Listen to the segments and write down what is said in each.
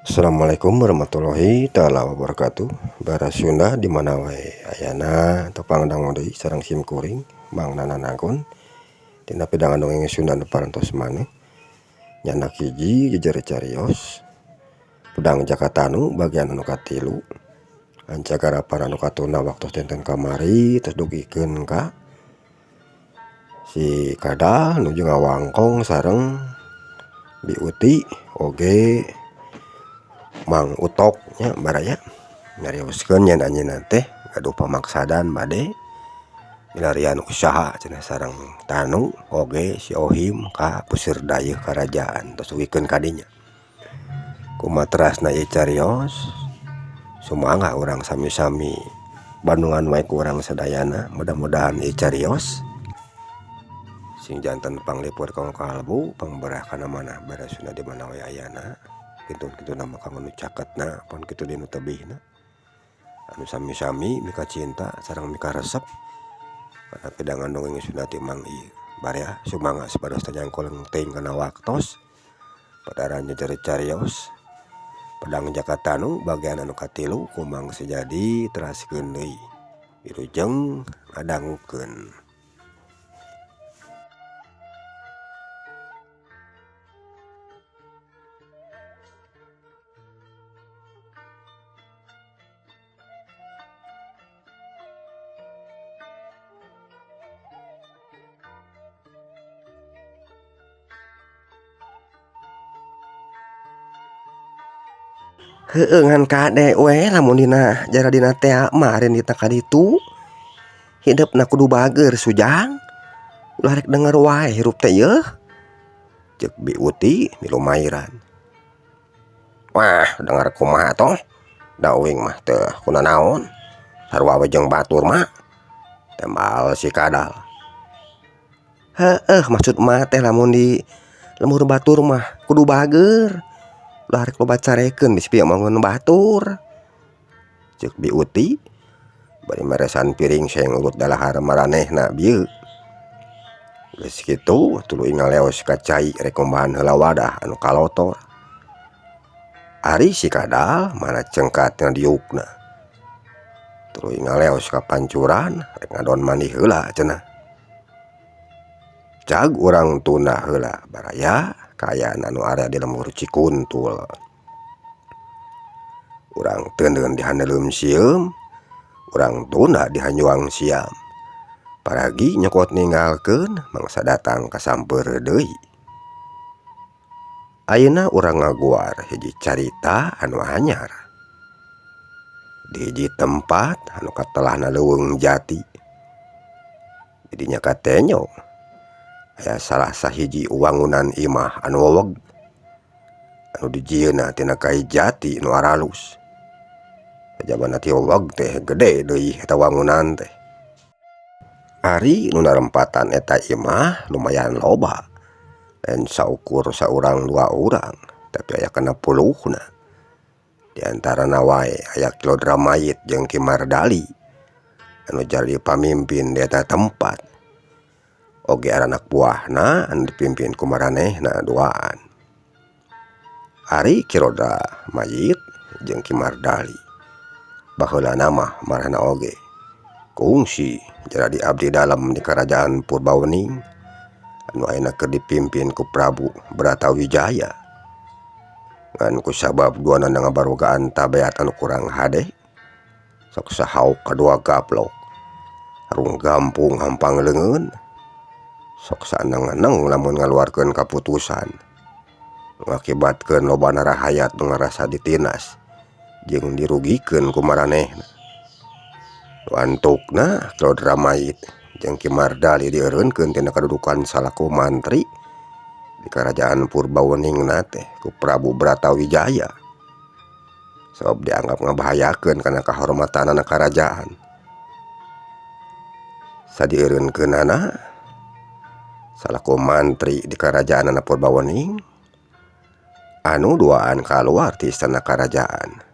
Assalamualaikum warahmatullahi taala wabarakatuh. Bara Sunda di mana wae ayana tepang dang deui sareng sim kuring Mang Nananagon dina pidangan dongeng Sunda nu parantos maneh. Nyanak hiji jejer carios pedang Jakatanu bagian anu katilu. Ancagara para anu katuna waktu tenten kamari terus dugikeun ka si Kadal nuju ngawangkong sareng Bi Uti oge Mang Utok nya baraya nyarioskeun nya anjeunna teh gaduh pamaksadan bade milarian usaha cenah sareng Tanu oge si Ohim ka puseur dayeuh karajaan tos wikeun kadinya. Kumaterasna ieu carios sumangga urang sami-sami Bandungan wae ku urang sadayana. Mudah-mudahan ieu carios sing janten panglipur kaum kalbu pangberah kana manah bara Sunda di mana wae ayana. Kitu-kituna maka anu caketna pon kitu dinu tebihna anu sami-sami mika cinta sareng mika resep kana pidangan dongeng Sunda ti Mang ieu barea sumangga sapados nyangkul teuing kana waktos padaran jejer carios pedang Jakatanu bagian anu katilu ku Mang Sejadi teraskeun deui wilujeng ngadangukeun. Heueuh ngan kade we lamun dina jara dina teh maren dita kaditu hidupna kudu bageur sujang ulah rek denger wae hirup teh yeuh ceuk Bi Uti milu mairan. Wah denger kumaha toh dawing mah teu kunanaon sarua we jeung batur mah tembal si Kadal. Heueuh maksud mah teh lamun di lemur batur mah kudu bageur ulah rek loba carekeun bisi pieu mangun batur ceuk Bi Uti bari meresan piring seng urut dalahar maranehna bieu. Geus kitu tuluy ngaleos ka cai rek ngombahan heula wadah anu kalotor. Ari si Kadal mana cengkat tina diukna tuluy ngaleos ka pancuran rek ngadon mani heula cenah. Cag urang tuna heula baraya kaayaan anu area di lemur Cikuntul. Urang teundeun di handeuleum sieum, urang tuna di Hanyuang Siam. Paragi nyokot ninggalkeun mangsa datang kasamper deui. Ayeuna urang ngaguar hiji carita anu anyar. Di hiji tempat anu katelahna leuweung jati. Di dinya katenyo aya salah sahiji wangunan imah anu weweg anu dijieunna tina kai jati nu aralus. Sajabana ti weweg teh gede deui eta wangunan teh. Ari nu narempatan eta imah lumayan loba. Lain saukur saurang dua urang, tapi aya kana puluhna. Di antarana wae aya Kilodra Mayit jeung Ki Mardali anu jadi pamimpin di eta tempat. Oge anak buahna anu dipimpin ku maranehna duaan. Ari Kilodra Mayit jeung Ki Mardali baheulana mah marana oge kungsi jadi abdi dalam di Kerajaan Purbawening anu ayeuna keur dipimpin ku Prabu Bratawijaya. Ngan kusabab duana ngabarogaan tabeat anu kurang hade sok sahauk kadua gaplok harung gampung hampang leungeun sok saneng-eneng lamun ngaluarkeun kaputusan ngakibatkeun lobana rahayat nu ngarasa ditinas jeung dirugikeun ku maranehna. Wantukna Kilodra Mayit jeung Ki Mardali dieureunkeun tina kadudukan salaku mantri di Kerajaan Purbaweningna teh ku Prabu Bratawijaya sabab dianggap ngabahayakeun kana kahormatanna karajaan. Sadieureunkeunana salaku mantri di Kerajaan Purbawening anu duaan kaluar ti istana karajaan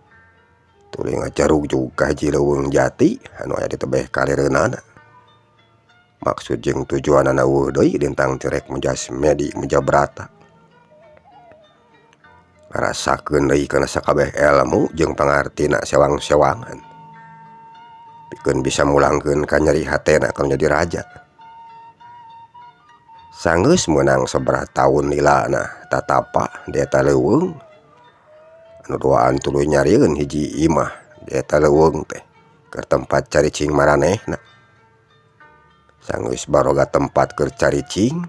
tuluy ngajarug ka hiji leuweung jati anu aya di tebeh kalireunana. Maksud jeung tujuanna eueuh deui lintang tirek Mejasmedi Mejabrata. ngarasakeun deui kana sakabeh ilmu jeung pangartina sewang-sewangan, pikeun bisa mulangkeun ka nyeri hatena kanu jadi raja. Sanggeus meunang sabaraha taun lilana tatapa di eta leuweung anu doaan tuluy nyarieun hiji imah di eta leuweung teh keur tempat caricing maranehna. Sanggeus baroga tempat keur caricing,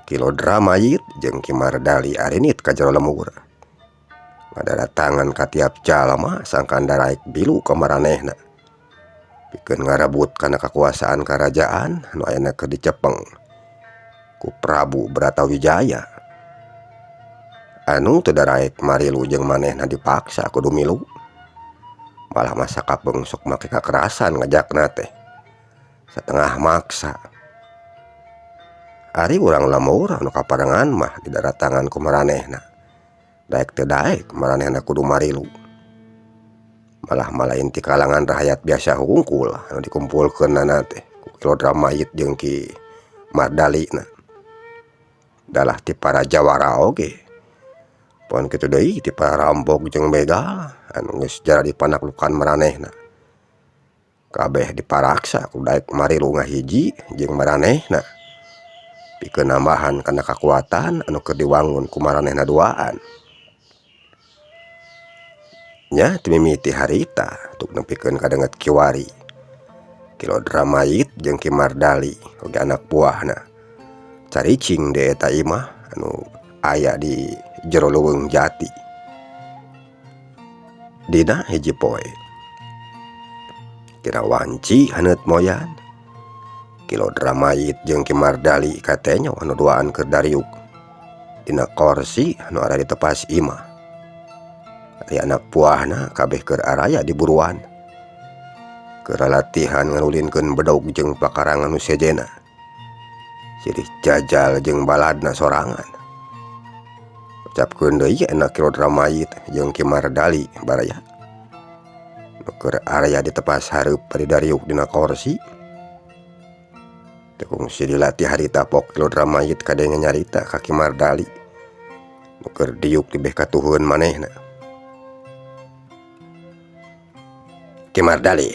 Ki Lodra mayit jeung Ki Mardali arinit ka jero lemur, ngadatangan ka tiap jalma sangkan daraek bilu ka maranehna, pikeun ngarebut kana kakuasaan karajaan anu ayana keur dicepeng ku Prabu Bratawijaya. Anu teu daraek marilu jeung manehna dipaksa kudu milu, malah masa kapeung sok make kakerasan ngajakna teh satengah maksa. Ari urang lemur anu kaparengan mah didaratangan ku maranehna, daek teu daek maranehna kudu marilu, malah malain ti kalangan rakyat biasa hungkul anu dikumpulkeunna teh ku Ki Lodra mayit jeung Ki Mardalina. Dalah ti para jawara oge, pon kitu deui ti para rampok jeung begal anu geus jaradi panaklukan maranehna, kabeh diparaksa ku daek marilu ngahiji jeung maranehna, pikeun nambahan kana kakuatan anu keur diwangun ku maranehna duaan. Nya ti mimiti harita tuk nempikeun kadenget kiwari, Ki Lodra mayit jeung Ki Mardali oge anak buahna caricing di eta imah anu aya di jero leuweung jati. Dina hiji poe kira wanci haneut moyan, Ki Lodra mayit jeung Ki Mardali katenyo anu duaan keur dariuk dina korsi anu ada di tepas imah. Ari anak buahna kabeh keur araya di buruan, keur latihan nganulinkeun bedog jeung pakarang anu sejena, silih jajal jeung baladna sorangan. Ucapkeun deui enak Ki Lodra mayit jeung Ki Mardali baraya nu keur araya di tepas hareup bari dariuk dina korsi. Teu kungsi dilatih harita pok Ki Lodra mayit kadenge nyarita ka Ki Mardali nu keur diuk tibeh katuhun manehna. Ki Mardali,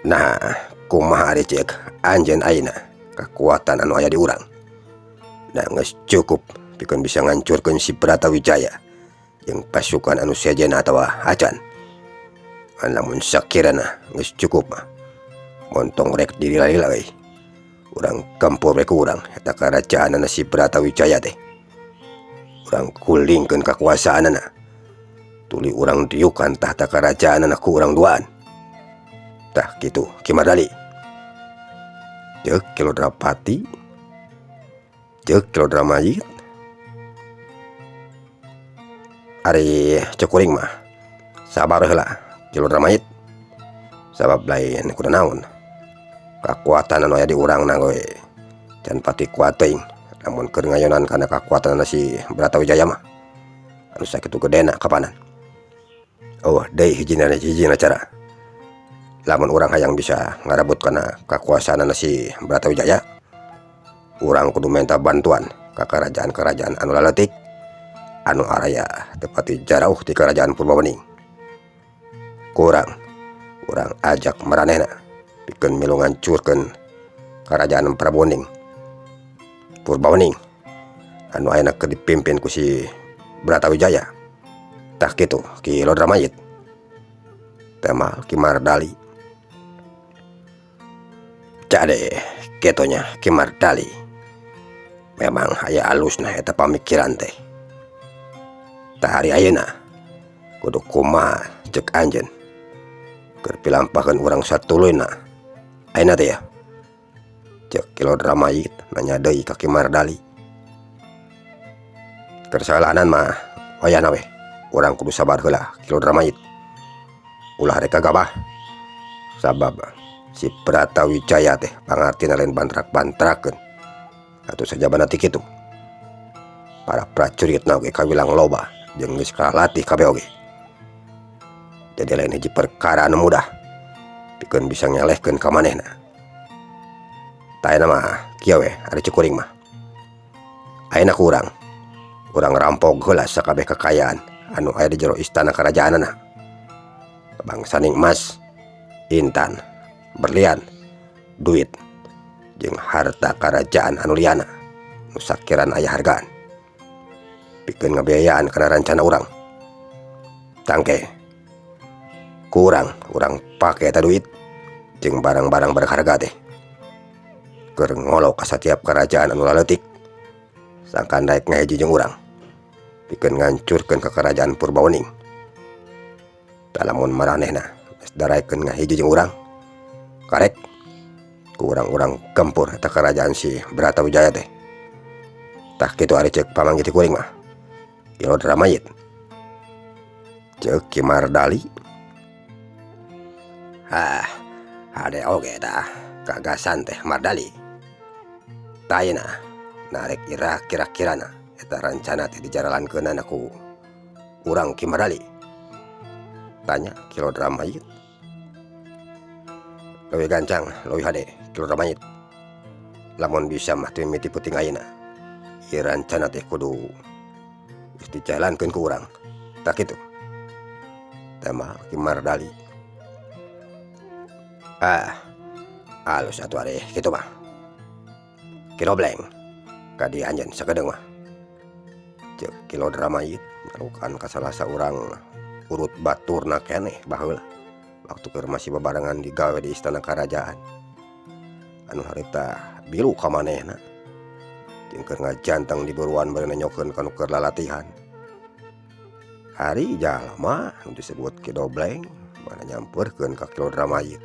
nah kumaha ari ceuk anjeun ayeuna kakuatan anu aya di urang? Da geus cukup pikeun bisa ngancurkeun si Bratawijaya jeung pasukan anu sejenna atawa acan? Lamun sakirana geus cukup mah montong rek dilila-lila euy, urang kampur rek urang eta karajaanna si Bratawijaya teh. Urang kulingkeun kakuasaanna, tuluy urang diukan tahta karajaanna ku urang duaan. Tah kitu Ki Mardali. Ceuk Ki Lodra pati, ceuk Ki Lodra mayit. Ari cukuring mah sabar heula Ki Lodra mayit, sabab lain kudu naon, kakuatan anu aya di urangna we can pati kuat teuing lamun keur ngayonan kana kakuatan si Bratawijaya mah anu sakitu gedena kapanan. Oh deui hijina cara, lamun urang hayang bisa ngarebut kana kakuasaan si Bratawijaya, urang kudu minta bantuan ka kerajaan-kerajaan anu laletik anu araya tepati jarauh ti kerajaan Purbawening. Kurang urang ajak maranehna pikeun milu ngancurkeun kerajaan Purbawening anu ayeuna keur dipimpin ku si Bratawijaya. Tah kitu Ki Lodra mayit. Temal Ki Mardali. Cade ketonya Ki Mardali memang aya alusna eta pamikiran teh. Tah hari ayeuna kudu kumaha ceuk anjeun keur pilampahkeun urang satuluyna ayeuna teh ya? Ceuk Ki Lodra mayit nanya deui ka Ki Mardali. Keur salahnan mah wayahna we urang kudu sabar heula Ki Lodra mayit, ulah rek gabah sabab si Bratawijaya teh pangartina lain bantrak-bantrakeun atuh sajabana ti kitu para prajuritna oge kawilang loba jeung geus kalatih kabeh oge. Jadi lain hiji perkara anu mudah pikeun bisa ngelehkeun ka manehna. Tah ayeuna mah kieu we ari cukuring mah ayeuna ku urang urang rampok heula sakabeh kekayaan anu aya di jero istana kerajaanana. Bangsaning emas, intan, berlian, duit, jeung harta karajaan anu liana nu sakiran aya hargaan. Pikeun ngabiayaan kana rancana urang. Tangke kurang urang pake eta duit jeung barang-barang berharga teh keur ngolo ka satiap kerajaan anu laleutik sangkan daek ngahiji jeung urang pikeun ngancurkeun ka kerajaan Purbawening. Lamun maranehna geus daraekeun ngahiji jeung urang karek ku urang-urang gempur eta kerajaan si Bratawijaya teh. Tah kitu ari ceuk pamanggih ti kuring mah Ilo Dramayit. Ceuk Ki Mardali, hade oge tah gagasan teh Mardali. Tayna narek ira kira-kirana eta rancana teh dijalankeunana ku urang Ki Mardali. Tanya Ki Dramayit. Leuwih gancang, leuwih hade Ki Dramayit. Lamun bisa mah teu mimiti peuting ayeuna. Ieu rancana teh kudu geus dijalankeun ku urang. Tak kitu. Tema Ki Mardali. Alus atuh ari kitu mah. Ki Dobleng kadi anjeun sakedeung mah. Ceuk Ki Dramayit ngarukan ka salah saurang urut baturna keneh baheula waktu keur masih bebarengan digawe di istana karajaan. Anu harita bilu ka manehna jeung keur ngajanteng di buruan bari nanyokeun ka nu keur lalatihan. Hari jalma nu disebut Ki Dobleng mana nyampeurkeun ka Ki Dramayit.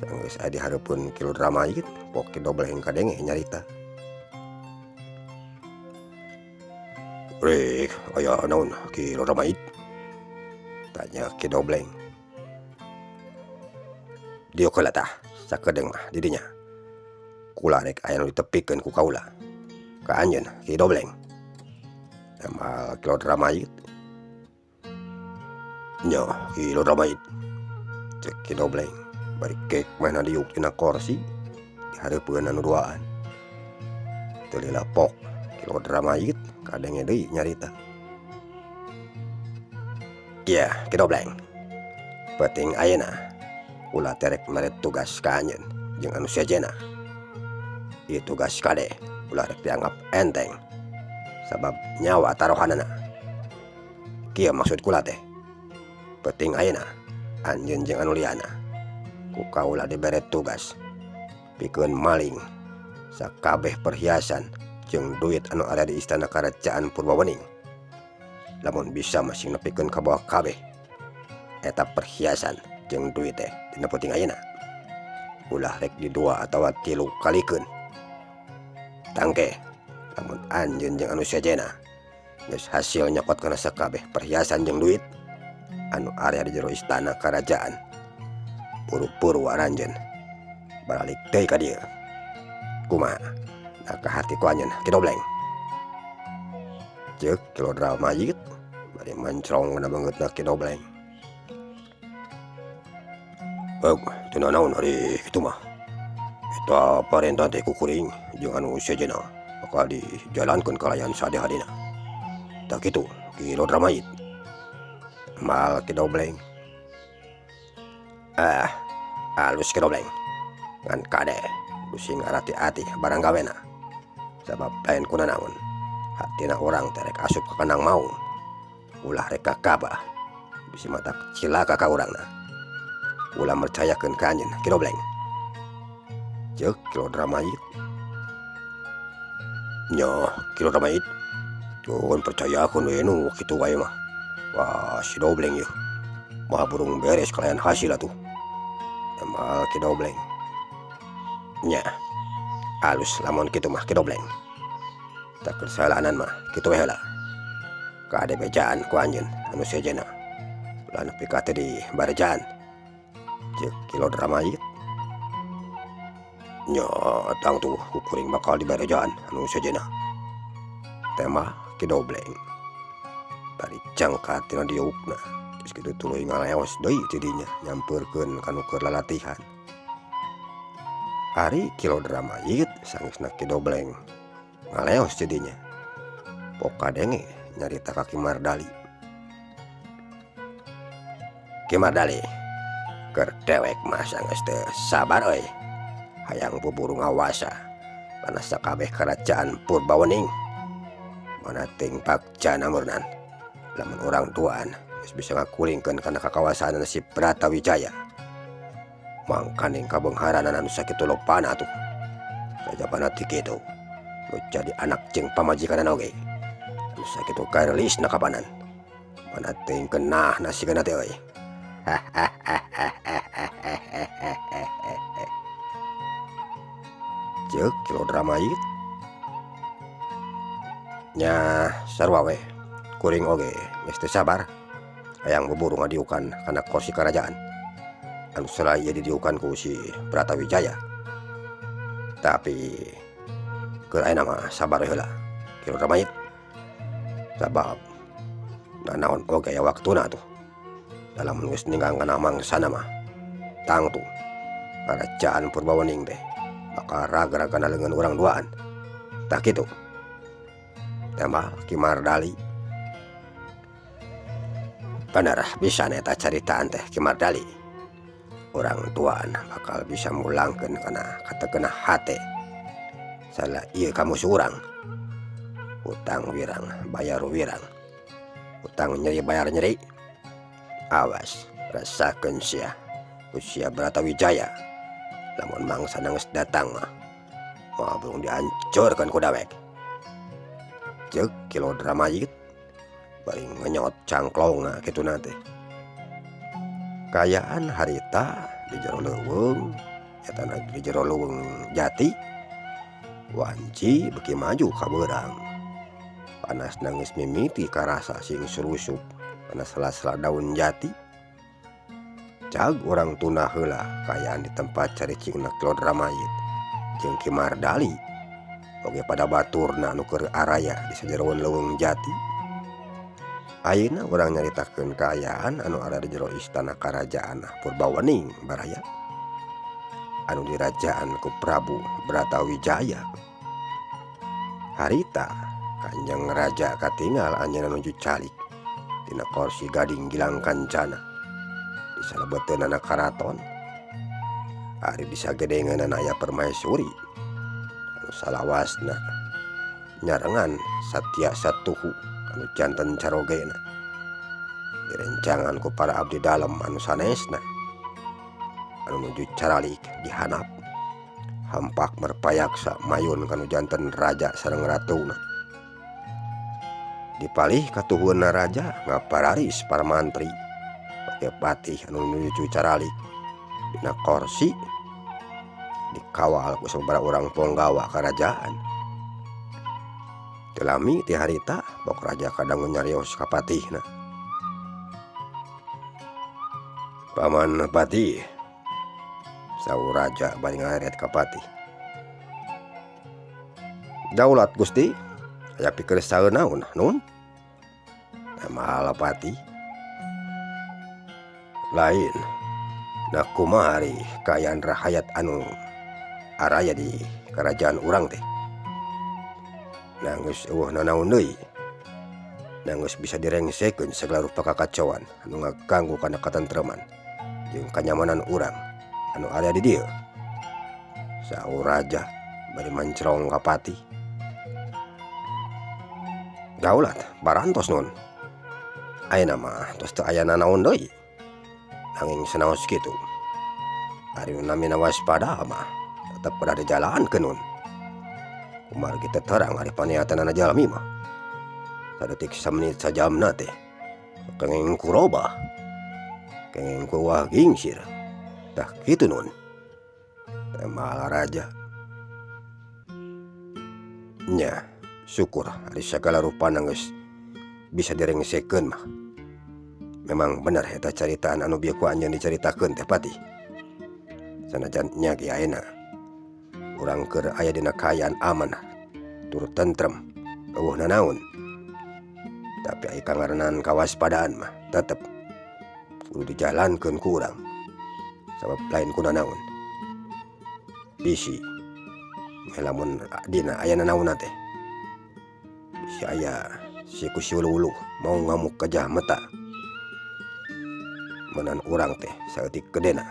Geus aya di hareupeun Ki Dramayit pok Ki Dobleng kadenge nyarita. "Rek, aya naon Ki Dramayit?" tanya Ki Dobleng. "Dieu heula tah sakedeung mah di dinya. Kula rek aya nu ditepikeun ku kaula ka anjeun Ki Dobleng." Tema Ki Dramayit. "Nya Ki Dramayit," ceuk Ki Dobleng bari kek manehna diuk dina kursi di hareupeun anu duaan. Teu lila pok Ki Dramayit kadenge deui nyarita. "Kieu Ki Dobleng, penting ayeuna ulah terek mere tugas ka anjeun jeung anu sejena. Ieu tugas kade ulah rek dianggap enteng sabab nyawa taruhanana. Kieu maksud kula teh. Penting ayeuna anjeun jeung anu liana ku kaula dibere tugas pikeun maling sakabeh perhiasan jeung duit anu aya di istana karajaan Purbawening. Lamun bisa masih nepikeun ka bawah kabeh eta perhiasan jeung duit teh dina penting ayeuna ulah rek didua atawa 3 kalikeun. Tangke lamun anjeun jeung anu sejena geus hasil nyokot kana sakabeh perhiasan jeung duit anu area di jero istana karajaan, buru-buru aranjeun balik deui ka dieu. Kumaha ka hati ku anjeun Ki Dobleng?" Ceuk Ki Dramayit bari mancrong na beungeutna Ki Dobleng. "Teu naon ari kitu mah. Eta parentah teh ku kuring jeung anu sejenna bakal dijalankeun kalayan sadehadina. Tak kitu Ki Dramayit." Mal Ki Dobleng. Alus Ki Dobleng. Ngan kade pusing arati-ati barang gawena. Sabab lain kunanaon hatina urang terek asup ka kandang maung. Ulah rek kakabah bisi matak cilaka ka urangna. Ulah mercayakeun ka anjeun Ki Dobleng. Ceuk Ki Dramayit. "Nya Ki Dramayit, Tuhun percayakeun we nu kitu wae mah. Wah si Dobleng yeuh mah burung beres kalayan hasil atuh." Tema Ki Dobleng. "Nya alus lamun kitu mah Ki Dobleng. Tak kesalahanan mah kitu we heula. Kade bejaan ku anjeun anu sejenna ulah nepi ka teu di barejaan." Ceuk Ki Dramayit. "Nya tang tuh ku kuring bakal di barejaan anu sejenna." Tema Ki Dobleng. Bari cangkat tina diukna geus kitu tuluy ngaleos deui ti dinya nyampeurkeun ka nu keur lalatihan. Ari Ki Dramayit sanggeusna Ki Dobleng ngaleos ti dinya Pokadenge nyarita ka Ki Mardali. Ki Mardali, keur dewek masa geus teu sabar euy. Hayang buburu ngawasa kana sakabeh kerajaan Purbawening. Mana ting bakjana meureunnan. Lamun urang tuaan geus bisa ngakulingkeun kana kakawasan si Bratawijaya. Mangkaning kabeungharanan anu sakitu lopana atuh. Sajabana ti kitu nu jadi anak jeung pamajikanna oge. Anu sakitu karelisna kapanan. Mana ting keunahna sigana teh euy. Ceuk Kilo Dramayit. Nya sarua we, kuring oge geus teu sabar hayang buburu ngadiukan kana kursi kerajaan anu salaya didiukan ku si Bratawijaya. Tapi keur ayeuna mah sabar heula Kilo Dramayit. Sabab nanaon oge aya waktuna tuh. Dalam geus ninggangkeun mangsana mah tangtu kerajaan Purbawening teh bakal raga-ragana leungeun urang duaan. Tah kitu. Tembah Ki Mardali. Bener bisa eta caritaan teh Ki Mardali. Urang tuaan bakal bisa mulangkeun kana kategeunah hate. Salah ieu ka musuh urang. Hutang wirang bayar wirang. Hutang nyeri bayar nyeri. Awas rasakeun sia usia Bratawijaya. Lamun mangsana geus datang mah belum dihancurkeun ku dawek. Ceuk Kilo Dramayit bari ngenyot cangklongna kituna teh. Kayaan harita di jero leuweung eta di jero leuweung jati. Wanci beuki maju ka beurang. Panasna geus mimiti karasa sing surusup kana sela-sela daun jati. Cag urang tuna heula kayaan di tempat caricingna Kilo Dramayit jeung Ki Mardali oge pada baturna anu keur araya di sajeroan leuweung jati. Ayeuna urang nyaritakeun kaayaan anu ada di jero istana karajaan Purbawening baraya anu dirajaan ku Prabu Bratawijaya. Harita Kanjeng Raja katinggal anjeunna nuju calik tina kursi Gading Gilang Kancana di salebeuteunna karaton. Ari disagedengeunna aya permaisuri anu salawasna nyarengan Satya Satuhu anu janten carogena. Direncangan ku para abdi dalem anu sanesna anu nuju caralik dihanap hampak merpayaksa mayun kanu janten raja sareng ratuna. Dipalih katuhunna raja ngapararis para mantri oge patih anu nuju caralik dina kursi dikawal ku sababaraha urang punggawa kerajaan. Tilami ti harita bok raja kadang nyarios ka patihna. Paman patih, saur raja bari ngaret ka patih. Daulat Gusti, aya pikeun saeunaun nun? Mahala patih. Lain na kumaha ari kaayaan rahayat anu araya di kerajaan urang teh. Nanggus eueuh nanaon deui. Nanggus bisa direngsekeun sagala rupa kakacauan anu ngaganggu kana katentreman jeung kanyamanan urang anu aya di dieu. Saur raja bari mancrong ka patih. Daulat barantos nun. Ayeuna mah tos teu aya nanaon deui. Nanging sanaos kitu ari namina waspada mah tetep pada dijalankeun nun. Kumargi teu terang ari paniatanna jalmi mah. Sadetik samenit sajamna teh kenging kurobah. Kenging kuwah gingsir. Tah kitu nun. Temala raja. Nya syukur ari sagala rupana geus bisa direngsekeun mah. Memang bener eta caritaan anu bieu ku anjeun dicaritakeun teh patih. Sanajan nya ge ayeuna urang keur aya dina kaayaan aman turut tentrem eueuh nanaon. Tapi aya kangarenan kawaspadaan mah tetep kudu dijalankeun ku urang. Sabab lain ku nanaon. Bisi lamun dina aya nanaonna teh si aya si ku si ulu mau ngamuk ke mata menan urang teh saeutik kedena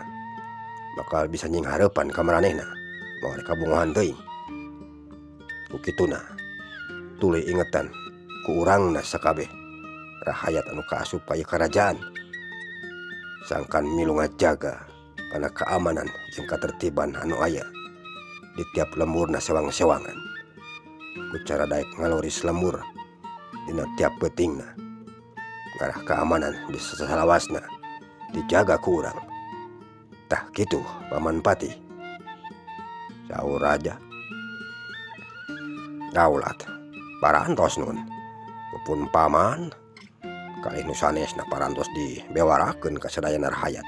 bakal bisa nying harepan ka maranehna moal kabungohan teuing. Ku kituna tuluy ingetan ku urangna sakabeh rahayat anu kaasup ka ieu karajaan sangkan milu ngajaga kana keamanan jeung katertiban anu aya di tiap lemurna sewang-sewangan ku cara daek ngaloris lemur dina tiap peutingna ngarah keamanan bisa salawasna dijaga ku urang. Tah kitu Paman Pati, saur raja. Daulat parantos nun upun paman kalih nu sanesna parantos dibewarakeun ka sadayana rahayat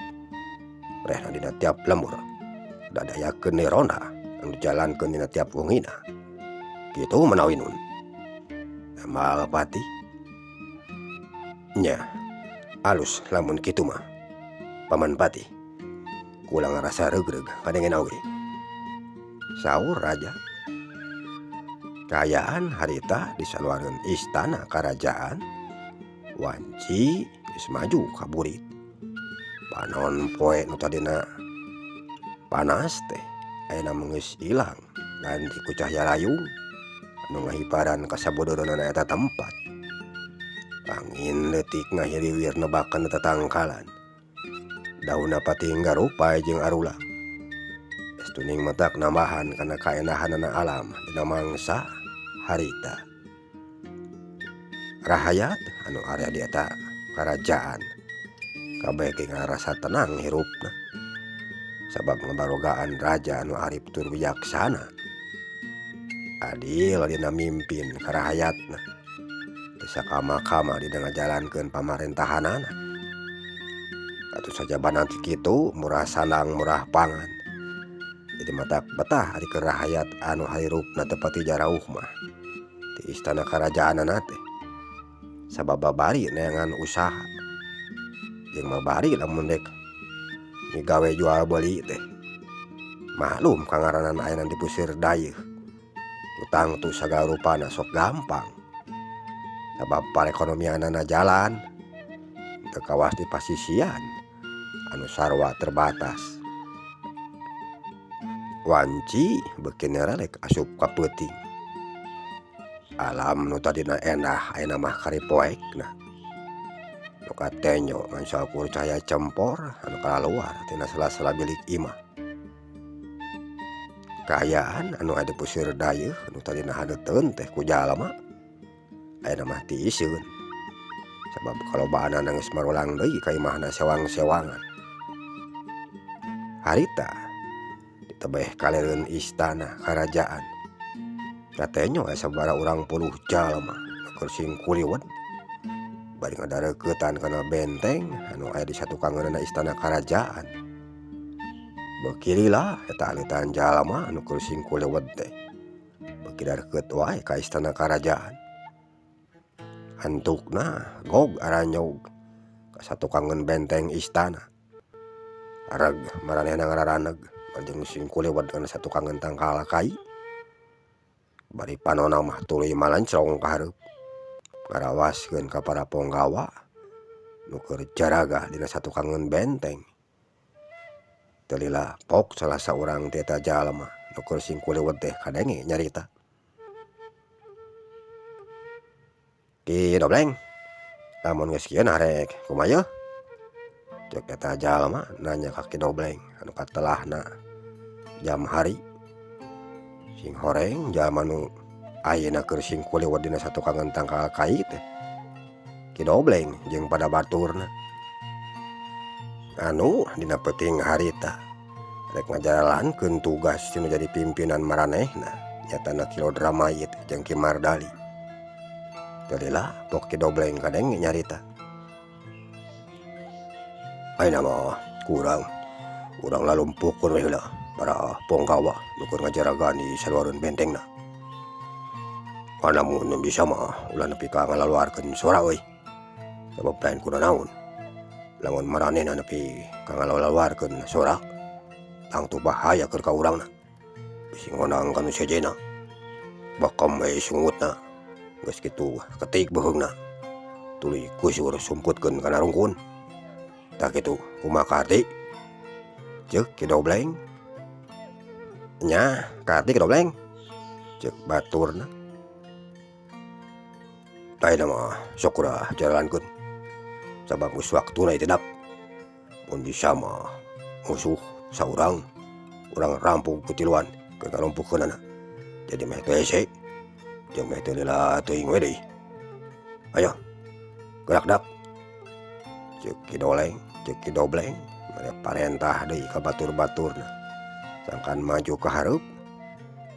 rehna dina tiap lembur dadayakeun ni ronda anu dijalankeun dina tiap wungina kitu menawi nun. Amal Pati nya alus lamun kitu mah Paman Pati kula ngarasa regreg padengen oge, saur raja. Kayaan harita di saluareun istana karajaan wanci geus maju ka burit panon poe nu tadina panas teh ayeuna mah geus ilang ganti ku cahya layung anu ngahiparan ka sabodoronana eta tempat. Angin leutik ngahiriwir nebakan tetangkalan daunna pati nggarupai jeung arula geus tuning metak nambahan kana kaendahanana alam dina mangsa harita. Rahayat anu area di eta karajaan kabeh ge ngarasa tenang hirupna sabab ngabarogaan raja anu arip tur bijaksana adil dina mimpin karahayatna teu sakama-kama dina ngajalankeun pamarentahanana. Atuh saja bananti kitu murah sandang murah pangan jadi matak betah ari kerahayat anu hirupna teu pati jarauh mah di istana karajaanana teh sabab babari neangan usaha jeung mabari lamun dek migawe jual beli teh maklum kangaranan ayeuna dipusir dayeuh utang tu sagala rupana sok gampang sabab parekonomianana jalan teu kawas di pasisian anu sarwa terbatas. Wanci beuki nerelek asup ka peuting alam nu tadina endah ayeuna mah karipoekna nu katenyo ngan saukur cahaya cempor anu kalaluar tina sela-sela bilik imah. Kaayaan anu aya pusir dayeuh anu tadina hadeuteun teh ku jalma ayeuna mah ti iseun sabab kalobaanna geus marulang deui ka imahna sewang-sewangan. Harita ditebeh kalereun istana karajaan katenyo aya sabara urang puluh jalma nu keur singkuliwed bari ngadareukeutan kana benteng anu aya di satukangeunna istana karajaan. Beuki lila eta alitan jalma anu keur singkuliwed teh beuki darekeut wae ka istana karajaan. Antukna gog aranyog ka satukangeun benteng istana areg maranehna ngararaneg jeung singkuliwed kana satukangeun tangkal kai bari panonna mah tuluy malancrong ka hareup ngarawaskeun ka para ponggawa nu keur jaraga dina satukangeun benteng. Teu lila pok salah saurang ti eta jalma nu keur singkuliwed teh kadenge nyarita, "Ki Dobleng, lamun geus kieu narek kumaha?" Ceuk eta jalma nanya ka Ki Dobleng anu katelahna jam hari. Sing horeng jalma nu ayeuna keur singkuliwed dina satukangeun tangkal kai teh Ki Dobleng jeung pada baturna. Anu dina peuting harita rek ngajalankeun tugas anu jadi pimpinan maranehna nyatana Ki Lodramayit jeung Ki Mardali. Teu lila pok Ki Dobleng kadenge nyarita, "Ayeuna mah kurang urang lalumpukeun we heula para ponggawa nu keur ngajaragaan di saluareun bentengna. Panamun bisa mah ulah nepi ka ngalaluarkeun sora euy. Sabab lain kunaon lamun maranehna nepi ka ngalaluarkeun sora tangtu bahaya keur ka urangna. Bisi ngonang ka nu sejena bakem we sungutna geus kitu ketik beheungna tuluy kusur sumputkeun kana rungkun. Tah kitu kumaha Karti? Ceuk Ki Dobleng. Nya Karti Ki Dobleng, ceuk baturna. Ayeuna mah sok urang jalalankeun sabab geus waktuna ieu tidap. Mun bisa mah musuh saurang urang rampung kutiluan ke ngalumpuhkeunana. Jadi meh teu hese jeung meh teu lila teuing we deui. Ayo gerak dak. Ceuk Ki Dobleng mere parentah deui ka batur-baturna. Sangkan maju ka hareup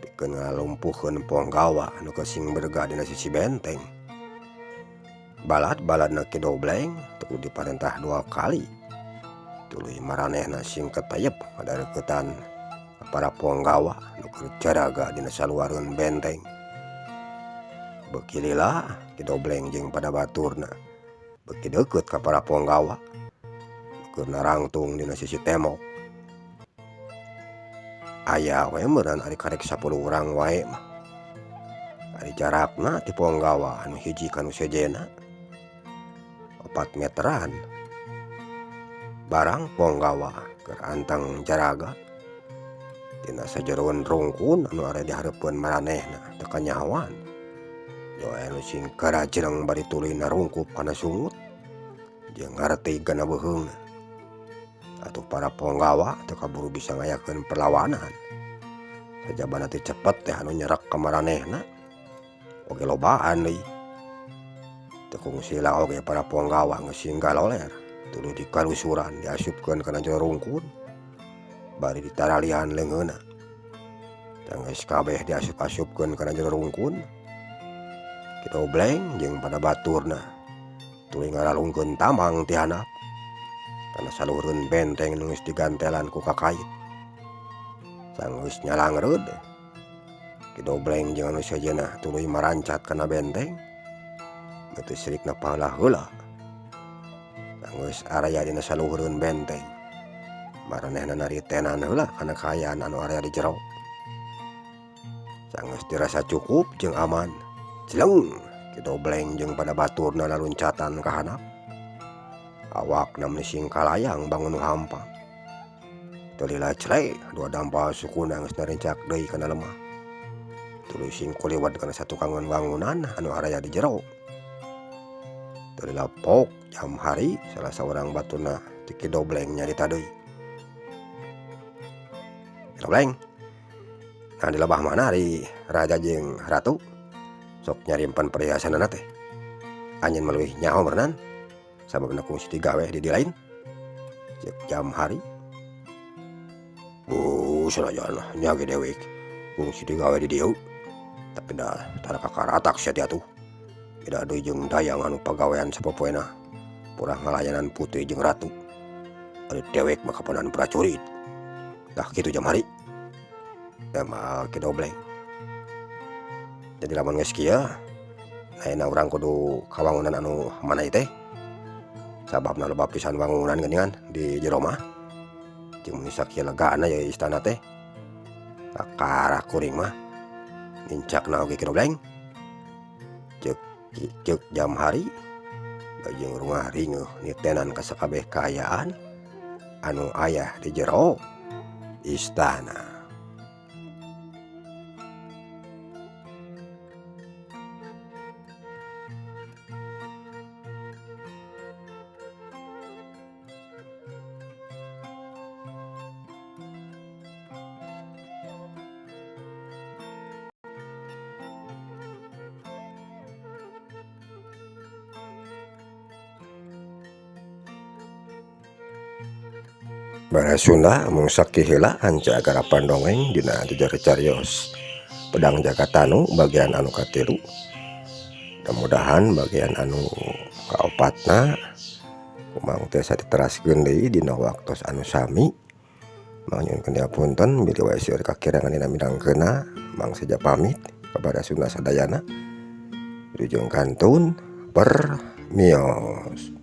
pikeun ngalumpuhkeun Ponggawa anu kesing berga dina sisi benteng. Balad-baladna Ki Dobleng teu diparentah 2 kali. Tuluy maranehna sing ketayep ngadareuketan ka para Ponggawa nu keur jaraga dina saluareun benteng. Beuki lila Ki Dobleng jeung pada baturna beuki deukeut ka para Ponggawa nu keur narangtung dina sisi tembok. Aya we meureun ari karek 10 urang wae mah. Ari jarakna ti Ponggawa anu hiji kanu sejena 4 meteran. Barang Ponggawa keur anteng jaraga tina sajeroan rungkun anu area dihareupeun maranehna teu kanyahoan. Jo anu sing karajreng bari tuluy narungkup kana sungut jeung ngarti gana beuheungna. Atuh para Ponggawa teu kaburu bisa ngayakeun perlawanan. Sajabana teu cepet teh anu nyerek ka maranehna oge lobaan deui. Teu kungsi lah oge para Ponggawa geus singgal oler tuluy dikalusuran diasupkeun kana jero rungkun bari ditaralian leungeunna. Tah geus kabeh diasup-asupkeun kana jero rungkun, Ki Dobleng jeung pada baturna tuluy ngalalungkeun tamang ti handap kana saluhureun benteng nu geus digantelan ku kakait. Sanggeus nyalangreud Ki Dobleng jeung anu sejenna tuluy marancat kana benteng teu sirikna paheula heula. Sanggeus area dina saluhureun benteng maranehna naritenan heula kana kaayaan anu area di jero. Sanggeus dirasa cukup jeung aman, jeleng Ki Dobleng jeung pada baturna laluncatan ka handap. Awakna menising kalayang bangun nu hampang. Teu lilacle 2 dampal sukuna geus narincak deui kana lemah. Tuluy sing kuliwat kana satukangan wangunan anu area di jero. Teu lila pok jam hari salah saurang baturna ti Ki Dobleng nyarita deui. Ki Dobleng, nah di lebah mana ari raja jeung ratu sok nyarimpen perhiasanna teh. Anjeun mah leuwih nyaho meureunan sababna kungsi digawe di dieu lain. Ceuk jam hari. Sanajan nya ge dewek kungsi digawe di dieu tapi da tara kakaratak sia ti atuh. Beda deui jeung dayang anu pagawean sapopoena purah ngalayanan putri jeung ratu. Ari dewek mah kapanan prajurit. Tah kitu jam hari. Damal Ki Dobleng. Jadi lamun geus kieu ayeuna urang kudu ka wangunan anu mana ieu teh. Sababna loba pisan wangunan geuningan di jero mah. Jeung mun sakieu legana ya istana teh. Sakarah kuring mah nincakna oge Ki Dobleng. Ceuk jam hari jeung rungah ringeuh nitenan ka sakabeh kaayaan anu aya di jero istana. Bara Sunda mung sakiheula hanca garapan dongeng dina jejer carios Pedang Jagatanu bagian anu katilu. Mudah-mudahan bagian anu kaopatna kumang teh diteraskeun deui dina waktos anu sami. Mangnyunkeun diapunten bilih wae seueur kakirangan dina midangkeunna mang saja pamit kepada Sunda sadayana. Wilujeng kantun permios.